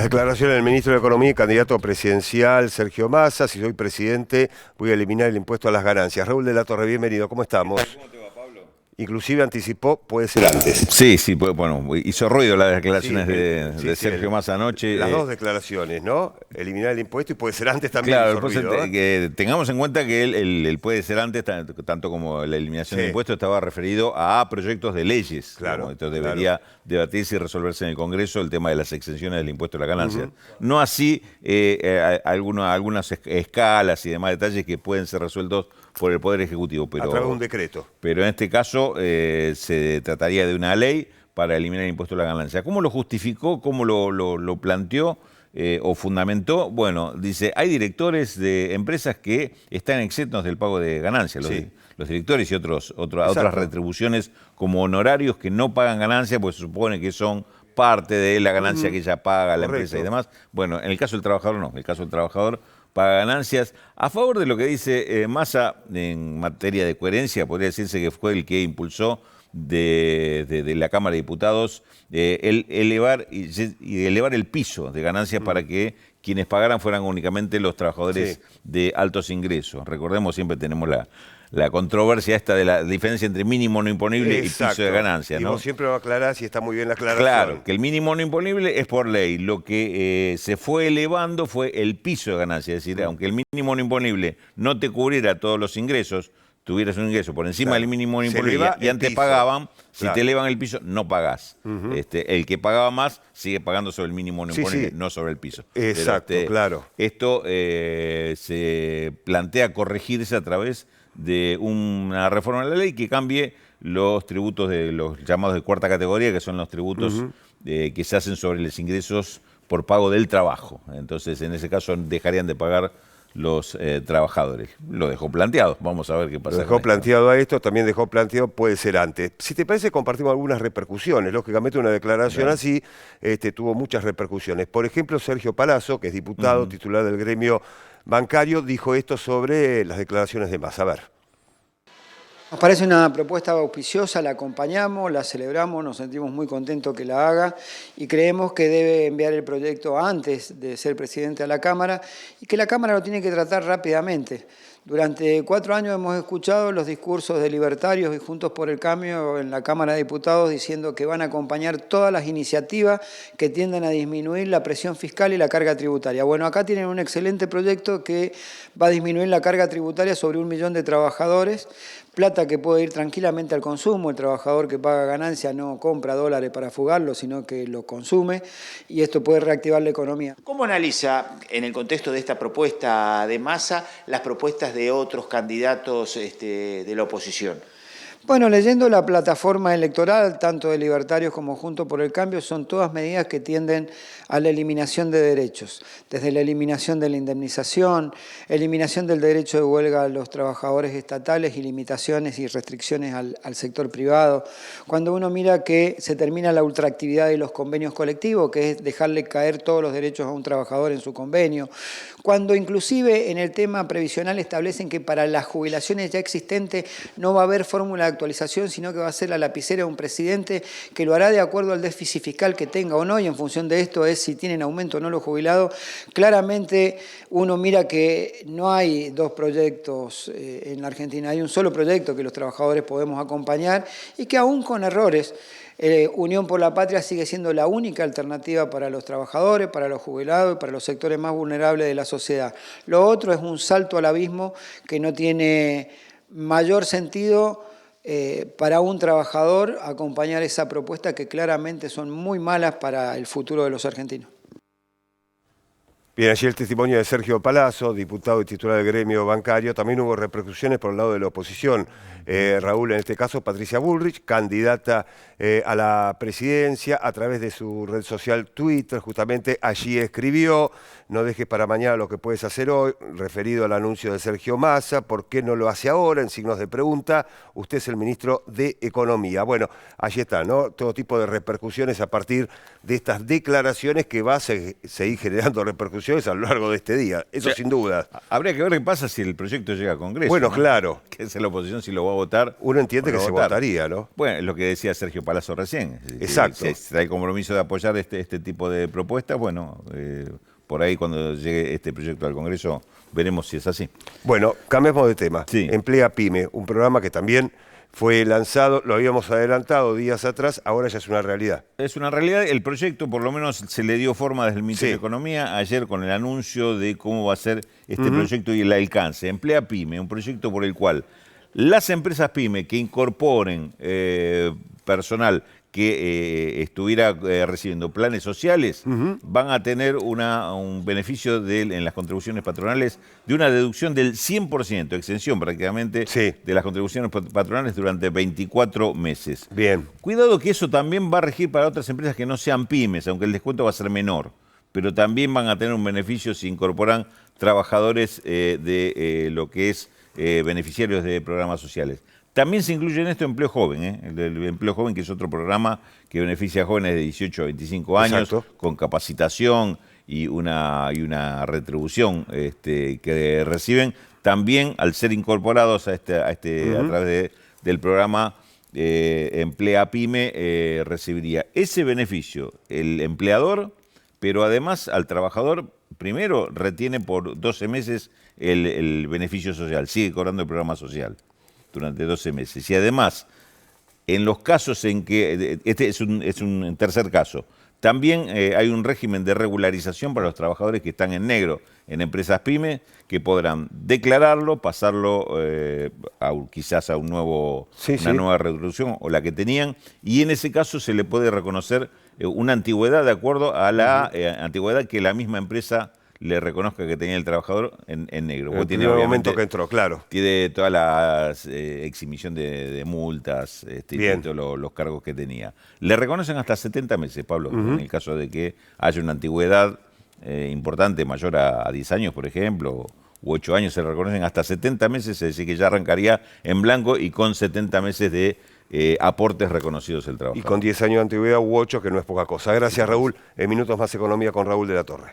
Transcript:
declaraciones del ministro de Economía y candidato presidencial Sergio Massa: si soy presidente voy a eliminar el impuesto a las ganancias. Raúl de la Torre, bienvenido, ¿cómo estamos? ¿Qué tal? ¿Cómo te va, Pablo? Inclusive anticipó, puede ser antes. Sí, sí, bueno, hizo ruido las Sí, declaraciones de Sergio Massa anoche. las dos declaraciones, ¿no? Eliminar el impuesto y puede ser antes también, Claro, hizo después ruido, que tengamos en cuenta que él puede ser antes, tanto como la eliminación de Sí. impuestos, estaba referido a proyectos de leyes. Claro, Digamos. Entonces debería debatirse y resolverse en el Congreso el tema de las exenciones del impuesto a la ganancia. No así algunas escalas y demás detalles que pueden ser resueltos por el Poder Ejecutivo. a través de un decreto. Pero en este caso se trataría de una ley para eliminar el impuesto a la ganancia. ¿Cómo lo justificó? ¿Cómo lo planteó o fundamentó? Bueno, dice, hay directores de empresas que están exentos del pago de ganancias. Los directores y otras retribuciones como honorarios que no pagan ganancias, pues se supone que son parte de la ganancia que ella paga la empresa y demás. Bueno, en el caso del trabajador no. En el caso del trabajador paga ganancias. A favor de lo que dice Massa en materia de coherencia, podría decirse que fue el que impulsó de la Cámara de Diputados elevar el piso de ganancias para que quienes pagaran fueran únicamente los trabajadores de altos ingresos. Recordemos, siempre tenemos la controversia esta de la diferencia entre mínimo no imponible y piso de ganancias, ¿no? Y vos siempre lo aclarás y está muy bien la aclaración. Claro, que el mínimo no imponible es por ley. Lo que se fue elevando fue el piso de ganancias. Es decir, aunque el mínimo no imponible no te cubriera todos los ingresos, tuvieras un ingreso por encima del mínimo no imponible y antes pagaban, si te elevan el piso, no pagás. El que pagaba más sigue pagando sobre el mínimo no imponible, no sobre el piso. Exacto, claro. Esto se plantea corregirse a través de una reforma de la ley que cambie los tributos de los llamados de cuarta categoría, que son los tributos que se hacen sobre los ingresos por pago del trabajo. Entonces, en ese caso, dejarían de pagar los trabajadores. Lo dejó planteado. Vamos a ver qué pasa. Lo dejó planteado a esto, también dejó planteado, puede ser antes. Si te parece, compartimos algunas repercusiones. Lógicamente, una declaración así tuvo muchas repercusiones. Por ejemplo, Sergio Palazzo, que es diputado, titular del gremio bancario, dijo esto sobre las declaraciones de Massa. A ver. Nos parece una propuesta auspiciosa, la acompañamos, la celebramos, nos sentimos muy contentos que la haga y creemos que debe enviar el proyecto antes de ser presidente a la Cámara y que la Cámara lo tiene que tratar rápidamente. Durante 4 años hemos escuchado los discursos de libertarios y Juntos por el Cambio en la Cámara de Diputados diciendo que van a acompañar todas las iniciativas que tiendan a disminuir la presión fiscal y la carga tributaria. Bueno, acá tienen un excelente proyecto que va a disminuir la carga tributaria sobre 1 millón de trabajadores, plata que puede ir tranquilamente al consumo. El trabajador que paga ganancia no compra dólares para fugarlo, sino que lo consume y esto puede reactivar la economía. ¿Cómo analiza, en el contexto de esta propuesta de Massa, las propuestas de otros candidatos de la oposición? Bueno, leyendo la plataforma electoral, tanto de Libertarios como Juntos por el Cambio, son todas medidas que tienden a la eliminación de derechos, desde la eliminación de la indemnización, eliminación del derecho de huelga a los trabajadores estatales y limitaciones y restricciones al sector privado. Cuando uno mira que se termina la ultraactividad de los convenios colectivos, que es dejarle caer todos los derechos a un trabajador en su convenio, cuando inclusive en el tema previsional establecen que para las jubilaciones ya existentes no va a haber fórmula de actualización, sino que va a ser la lapicera de un presidente que lo hará de acuerdo al déficit fiscal que tenga o no, y en función de esto es si tienen aumento o no los jubilados. Claramente uno mira que no hay dos proyectos en la Argentina, hay un solo proyecto que los trabajadores podemos acompañar y que aún con errores, Unión por la Patria sigue siendo la única alternativa para los trabajadores, para los jubilados y para los sectores más vulnerables de la sociedad. Lo otro es un salto al abismo que no tiene mayor sentido para un trabajador acompañar esa propuesta que claramente son muy malas para el futuro de los argentinos. Bien, allí el testimonio de Sergio Palazzo, diputado y titular del gremio bancario. También hubo repercusiones por el lado de la oposición. Raúl, en este caso, Patricia Bullrich, candidata a la presidencia, a través de su red social Twitter, justamente allí escribió: no dejes para mañana lo que puedes hacer hoy, referido al anuncio de Sergio Massa. ¿Por qué no lo hace ahora? En signos de pregunta. Usted es el ministro de Economía. Bueno, allí está, ¿no? Todo tipo de repercusiones a partir de estas declaraciones que va a seguir generando repercusiones soluciones a lo largo de este día, eso sin duda. Habría que ver qué pasa si el proyecto llega a Congreso. Bueno, ¿no? claro. Que es la oposición si lo va a votar. Uno entiende o que no se votar. votaría, ¿no? Bueno, es lo que decía Sergio Palazzo recién. Exacto. Si está el compromiso de apoyar este tipo de propuestas, bueno, por ahí cuando llegue este proyecto al Congreso veremos si es así. Bueno, cambiemos de tema. Sí. Emplea Pyme, un programa que también fue lanzado, lo habíamos adelantado días atrás, ahora ya es una realidad. Es una realidad, el proyecto por lo menos se le dio forma desde el Ministerio Sí. de Economía ayer con el anuncio de cómo va a ser este proyecto y el alcance. Emplea Pyme, un proyecto por el cual las empresas Pyme que incorporen personal que estuviera recibiendo planes sociales van a tener un beneficio en las contribuciones patronales de una deducción del 100%, exención prácticamente Sí. de las contribuciones patronales durante 24 meses. Bien. Cuidado que eso también va a regir para otras empresas que no sean pymes, aunque el descuento va a ser menor, pero también van a tener un beneficio si incorporan trabajadores de lo que es beneficiarios de programas sociales. También se incluye en esto empleo joven, el empleo joven, que es otro programa que beneficia a jóvenes de 18 a 25 años, Exacto. con capacitación y una retribución que reciben. También al ser incorporados a través del programa Emplea Pyme, recibiría ese beneficio el empleador, pero además al trabajador primero retiene por 12 meses el beneficio social, sigue cobrando el programa social durante 12 meses. Y además, en los casos en que, este es un tercer caso, también hay un régimen de regularización para los trabajadores que están en negro en empresas pyme, que podrán declararlo, pasarlo quizás a una nueva retribución o la que tenían, y en ese caso se le puede reconocer una antigüedad de acuerdo a la antigüedad que la misma empresa le reconozca que tenía el trabajador en negro. En el Tiene, primer momento que entró, claro. Tiene toda la exhibición de multas y Bien. todos los cargos que tenía. Le reconocen hasta 70 meses, Pablo, en el caso de que haya una antigüedad importante, mayor a 10 años, por ejemplo, u 8 años, se le reconocen hasta 70 meses, es decir, que ya arrancaría en blanco y con 70 meses de aportes reconocidos el Y trabajador. con 10 años de antigüedad u 8, que no es poca cosa. Gracias, Raúl. En Minutos Más Economía con Raúl de la Torre.